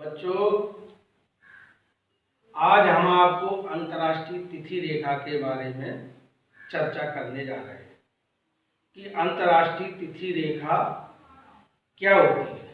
बच्चों, आज हम आपको अंतर्राष्ट्रीय तिथि रेखा के बारे में चर्चा करने जा रहे हैं कि अंतर्राष्ट्रीय तिथि रेखा क्या होती है।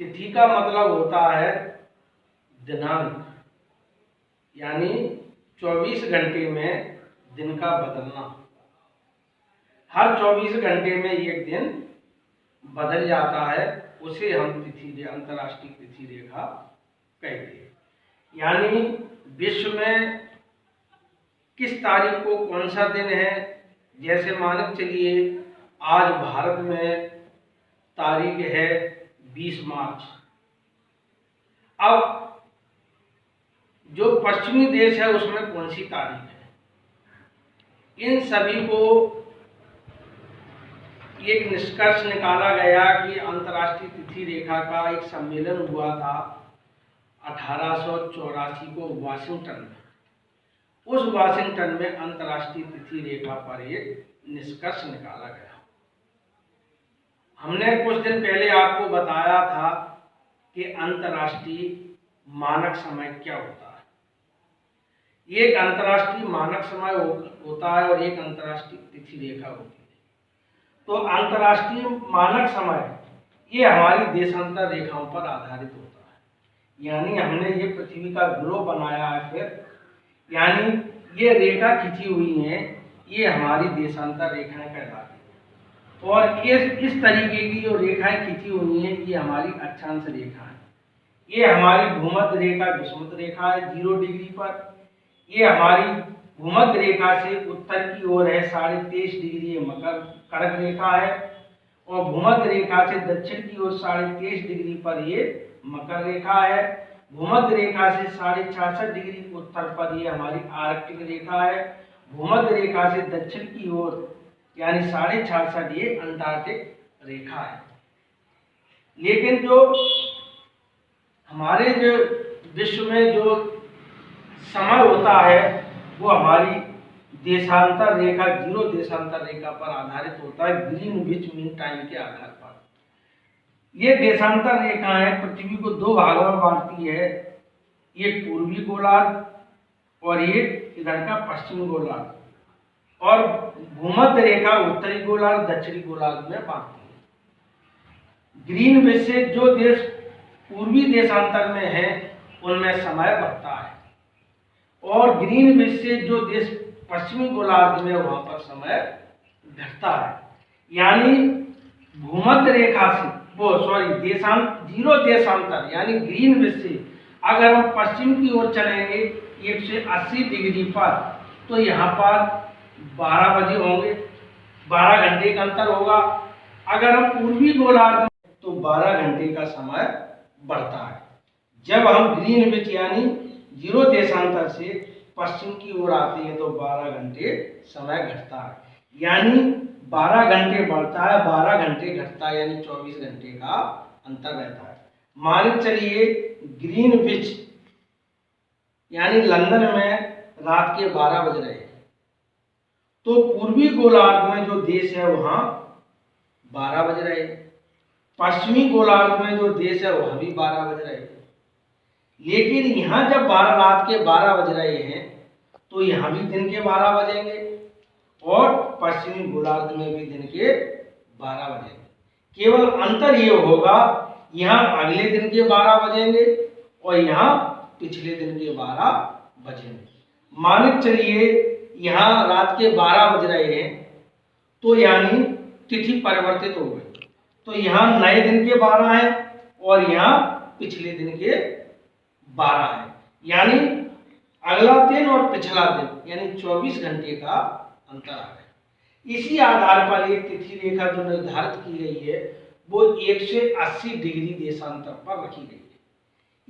तिथि का मतलब होता है दिनांक, यानी 24 घंटे में दिन का बदलना। हर 24 घंटे में एक दिन बदल जाता है, उसे हम अंतर्राष्ट्रीय तिथि रेखा कहते हैं। यानी विश्व में किस तारीख को कौन सा दिन है, जैसे मान के चलिए आज भारत में तारीख है 20 मार्च। अब जो पश्चिमी देश है उसमें कौन सी तारीख है, इन सभी को एक निष्कर्ष निकाला गया कि अंतर्राष्ट्रीय तिथि रेखा का एक सम्मेलन हुआ था 1884 को वाशिंगटन में। उस वाशिंगटन में अंतर्राष्ट्रीय तिथि रेखा पर एक निष्कर्ष निकाला गया। हमने कुछ दिन पहले आपको बताया था कि अंतर्राष्ट्रीय मानक समय क्या होता है। एक अंतर्राष्ट्रीय मानक समय होता है और एक अंतर्राष्ट्रीय तिथि रेखा होती है। तो अंतर्राष्ट्रीय मानक समय ये हमारी देशांतर रेखाओं पर आधारित होता है। यानी हमने ये पृथ्वी का ग्लोब बनाया है, फिर यानी ये रेखा खींची हुई है, ये हमारी देशांतर रेखाएं कहलाती हैं। और इस तरीके की जो रेखाएं खींची हुई हैं ये हमारी अक्षांश रेखा है। ये हमारी भूमध्य रेखा विषुवत रेखा है 0 डिग्री पर। ये हमारी भूमध्य रेखा से उत्तर की ओर है 23.5 डिग्री मकर कर्क रेखा है, और भूमध्य रेखा से दक्षिण की ओर 23.5 डिग्री पर ये मकर रेखा है। भूमध्य रेखा से 66.5 डिग्री उत्तर पर ये हमारी आर्कटिक रेखा है। भूमध्य रेखा से दक्षिण की ओर यानी 66.5 ये अंटार्कटिक रेखा है। लेकिन जो हमारे जो विश्व में जो समय होता है वो हमारी देशांतर रेखा 0 देशांतर रेखा पर आधारित होता है, ग्रीनविच मीन टाइम के आधार पर। ये देशांतर रेखाएं पृथ्वी को 2 भागों में बांटती है, एक पूर्वी गोलार्ध और एक इधर का पश्चिमी गोलार्ध, और भूमध्य रेखा उत्तरी गोलार्ध दक्षिणी गोलार्ध में बांटती है। ग्रीनविच से जो देश पूर्वी देशांतर में है उनमें समय बढ़ता है, और ग्रीनविच से जो देश पश्चिमी गोलार्ध में वहां पर समय घटता है। यानी भूमध्य रेखा से जीरो देशांतर यानी ग्रीनविच से अगर हम पश्चिम की ओर चलेंगे 180 डिग्री पर, तो यहाँ पर 12 बजे होंगे, 12 घंटे का अंतर होगा। अगर हम पूर्वी गोलार्ध में तो 12 घंटे का समय बढ़ता है। जब हम ग्रीनविच यानी 0 देशांतर से पश्चिम की ओर आते हैं तो 12 घंटे समय घटता है। यानी 12 घंटे बढ़ता है, 12 घंटे घटता है, यानी 24 घंटे का अंतर रहता है। मान चलिए ग्रीनविच यानी लंदन में रात के 12 बज रहे हैं, तो पूर्वी गोलार्ध में जो देश है वहां 12 बज रहे हैं, पश्चिमी गोलार्ध में जो देश है वहां भी 12 बज रहे हैं। लेकिन यहाँ जब रात के 12 बज रहे हैं तो यहाँ भी दिन के 12 बजेंगे, और पश्चिमी गोलार्ध में भी दिन के 12 बजेंगे। केवल अंतर ये होगा, यहाँ अगले दिन के 12 बजेंगे और यहाँ पिछले दिन के 12 बजेंगे। मान चलिए यहाँ रात के 12 बज रहे हैं तो यानी तिथि परिवर्तित हो गई, तो यहाँ नए दिन के 12 है और यहाँ पिछले दिन के 12 है। यानी अगला दिन और पिछला दिन यानी 24 घंटे का अंतर आ गया। इसी आधार पर एक तिथि रेखा जो निर्धारित की गई है वो 180 डिग्री देशांतर पर रखी गई है।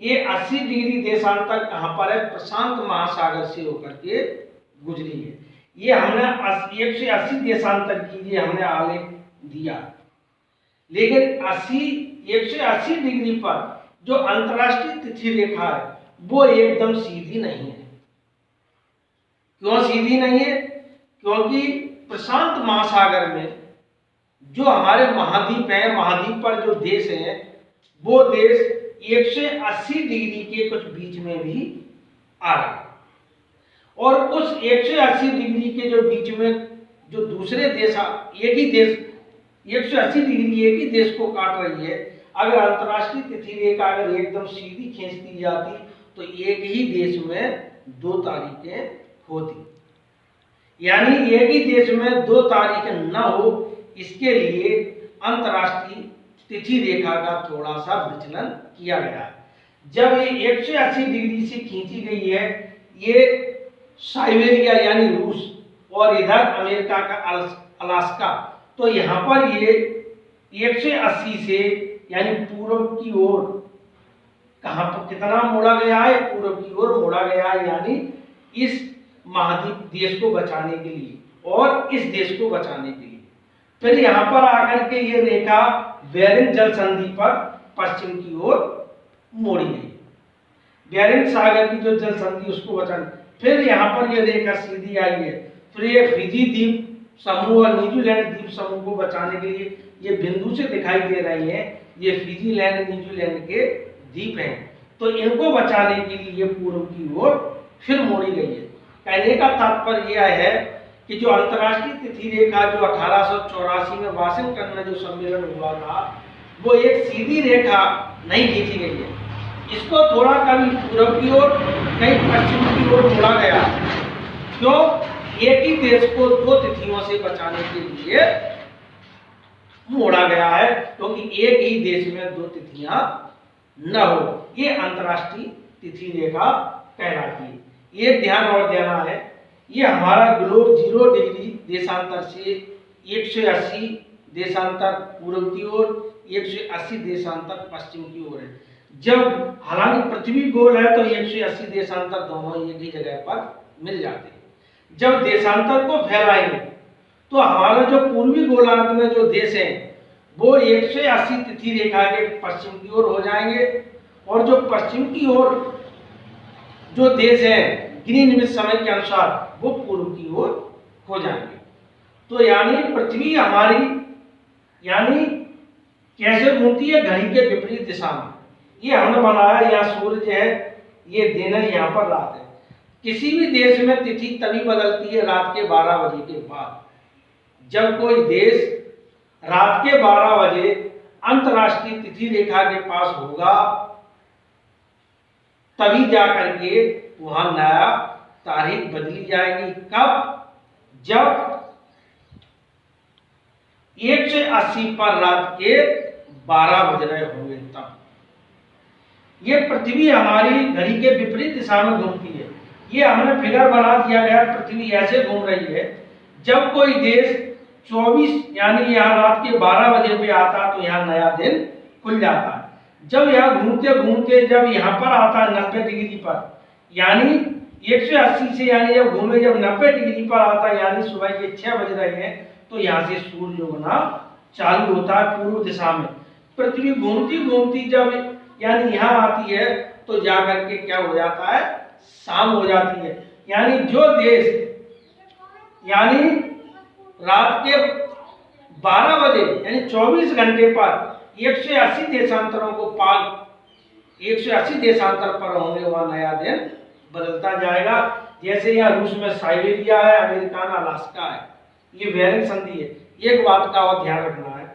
ये 80 डिग्री देशांतर कहाँ पर है? प्रशांत महासागर से होकर के गुजरी है। ये हमने 180 देशांतर की हमने आलेख दिया, लेकिन 180 डिग्री पर जो अंतर्राष्ट्रीय तिथि रेखा है वो एकदम सीधी नहीं है। क्यों सीधी नहीं है? क्योंकि प्रशांत महासागर में जो हमारे महाद्वीप हैं, महाद्वीप पर जो देश हैं वो देश 180 डिग्री के कुछ बीच में भी आ रहा है। और उस 180 डिग्री के जो बीच में जो दूसरे देश, एक ही देश 180 डिग्री एक ही देश को काट रही है, अगर अंतर्राष्ट्रीय तिथि रेखा अगर एकदम सीधी खींच दी जाती तो एक ही देश में 2 तारीखें होती। यानी एक ही देश में 2 तारीखें न हो, इसके लिए अंतर्राष्ट्रीय तिथि रेखा का थोड़ा सा विचलन किया गया है। जब ये 180 डिग्री से खींची गई है, ये साइबेरिया यानी रूस और इधर अमेरिका का अलास्का, तो यहाँ पर ये 180 से यानी पूर्व की ओर कहाँ पर कितना मोड़ा गया है, पूर्व की ओर मोड़ा गया है, यानी इस महाद्वीप देश को बचाने के लिए और इस देश को बचाने के लिए। फिर यहाँ पर आकर के ये रेखा बेरिंग जल संधि पर पश्चिम की ओर मोड़ी गई, बेरिंग सागर की जो जल संधि उसको बचाने। फिर यहाँ पर ये रेखा सीधी आई है, फिर ये फिजी द्वीप समूह और न्यूजीलैंड द्वीप समूह को बचाने के लिए ये बिंदु से दिखाई दे रही है, ये फिजी लैंड न्यूजीलैंड के द्वीप हैं, तो इनको बचाने के लिए ये पूर्व की ओर फिर मोड़ी गई है। कहने का तात्पर्य यह है कि जो अंतर्राष्ट्रीय तिथि रेखा जो 1884 में वाशिंगटन में जो सम्मेलन हुआ था, वो एक सीधी रेखा नहीं खींची गई है, इसको थोड़ा कभी पूर्व की ओर कहीं पश्चिम की ओर मोड़ा गया। क्यों? एक ही देश को 2 तिथियों से बचाने के लिए मोड़ा गया है, क्योंकि एक ही देश में 2 तिथियां न हो। ये अंतर्राष्ट्रीय तिथि रेखा कहलाती है। ये ध्यान और देना है, ये हमारा ग्लोब 0 डिग्री देशांतर से 180 देशांतर पूर्व की ओर, 180 देशांतर पश्चिम की ओर है। जब हालांकि पृथ्वी गोल है तो 180 देशांतर दोनों एक ही जगह पर मिल जाते हैं। जब देशांतर को फैलाएंगे तो हमारा जो पूर्वी गोलार्ध में जो देश है वो 180 तिथि रेखा के पश्चिम की ओर हो जाएंगे, और जो पश्चिम की ओर जो देश है ग्रीनविच समय के अनुसार वो पूर्व की ओर हो जाएंगे। तो यानी पृथ्वी हमारी यानी कैसे घूमती है, घड़ी के विपरीत दिशा में। ये हमने बनाया, यहाँ सूरज है, ये दिन है, यहाँ पर रात है। किसी भी देश में तिथि तभी बदलती है रात के 12 बजे के बाद। जब कोई देश रात के 12 बजे अंतर्राष्ट्रीय तिथि रेखा के पास होगा, तभी जाकर के वहां नया तारीख बदली जाएगी। कब? जब 180 पर रात के 12 बज रहे होंगे तब। ये पृथ्वी हमारी घड़ी के विपरीत दिशा में घूमती है। ये हमने फिगर बना दिया गया, पृथ्वी ऐसे घूम रही है। जब कोई देश 24 यानी यहाँ रात के 12 बजे पे आता तो यहाँ नया दिन खुल जाता है। जब यहाँ घूमते घूमते जब यहाँ पर आता है 90 डिग्री पर, यानी 180 से यानी जब घूमे जब 90 डिग्री पर आता है, यानी सुबह के 6 बज रहे हैं, तो यहाँ से सूर्य उगना चालू होता है पूर्व दिशा में। पृथ्वी घूमती घूमती जब यानी यहाँ आती है तो जाकर के क्या हो जाता है, शाम हो जाती है। यानी जो देश यानी रात के 12 बजे यानी 24 घंटे पर 180 देशांतरों को पाल 180 देशांतर पर होंगे, वह नया दिन बदलता जाएगा। जैसे यहाँ रूस में साइबेरिया है, अमेरिका में अलास्का है, ये बेरिंग संधि है। एक बात का और ध्यान रखना है,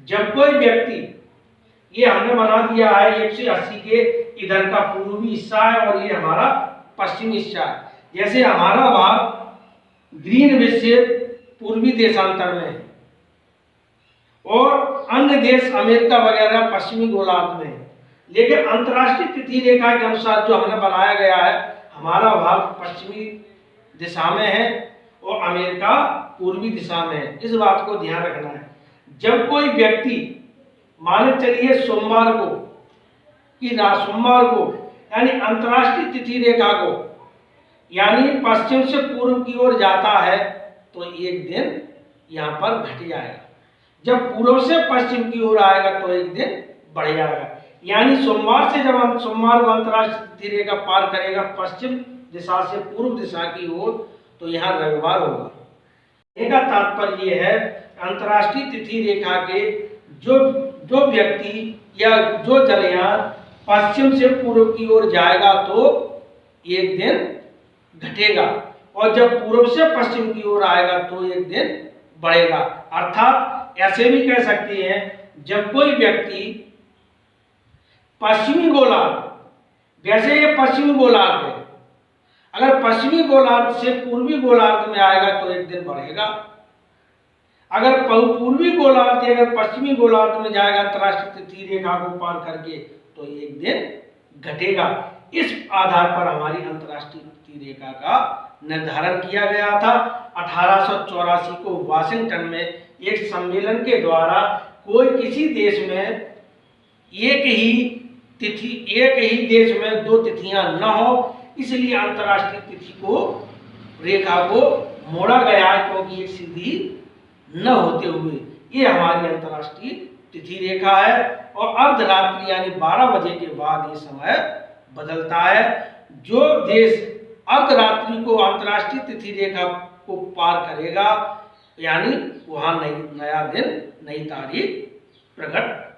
जब कोई व्यक्ति, ये हमने बना दिया है 180 के इधर का पूर्वी हिस्सा है और ये हमारा पश्चिमी हिस्सा है। जैसे हमारा भाग ग्रीनविच से पूर्वी देशांतर में है और अन्य देश अमेरिका वगैरह पश्चिमी गोलार्ध में है, लेकिन अंतर्राष्ट्रीय तिथि रेखा के अनुसार जो हमने बनाया गया है, हमारा भाग पश्चिमी दिशा में है और अमेरिका पूर्वी दिशा में है। इस बात को ध्यान रखना है। जब कोई व्यक्ति मान चलिए सोमवार को यानी अंतर्राष्ट्रीय तिथि रेखा को यानी पश्चिम से पूर्व की ओर जाता है तो एक दिन यहाँ पर घट जाएगा। जब पूर्व से पश्चिम की ओर आएगा तो एक दिन बढ़ जाएगा। यानी सोमवार से जब सोमवार को अंतर्राष्ट्रीय तिथि रेखा पार करेगा पश्चिम दिशा से पूर्व दिशा की ओर, तो यहाँ रविवार होगा। इसका तात्पर्य यह है, अंतर्राष्ट्रीय तिथि रेखा के जो व्यक्ति या जो जलयान पश्चिम से पूर्व की ओर जाएगा तो एक दिन घटेगा, और जब पूर्व से पश्चिम की ओर आएगा तो एक दिन बढ़ेगा। अर्थात ऐसे भी कह सकते हैं, जब कोई व्यक्ति पश्चिमी गोलार्ध, जैसे ये पश्चिमी गोलार्ध है, अगर पश्चिमी गोलार्ध से पूर्वी गोलार्ध में आएगा तो एक दिन बढ़ेगा, अगर पूर्वी गोलार्ध अगर पश्चिमी गोलार्ध में जाएगा अंतर्राष्ट्रीय तिथि रेखा को पार करके तो एक दिन घटेगा। इस आधार पर हमारी अंतर्राष्ट्रीय तिथि रेखा का निर्धारण किया गया था। 1884 को वाशिंगटन में एक सम्मेलन के द्वारा कोई किसी देश में एक ही देश में दो तिथियां न हो, इसलिए अंतर्राष्ट्रीय तिथि को रेखा को मोड़ा गया है, क्योंकि एक सीधी न होते हुए ये हमारी अंतर्राष्ट्रीय तिथि रेखा है। और अर्धरात्रि यानी 12 बजे के बाद ये समय बदलता है। जो देश अर्धरात्रि को अंतर्राष्ट्रीय तिथि रेखा को पार करेगा, यानी वहां नया दिन, नई तारीख प्रकट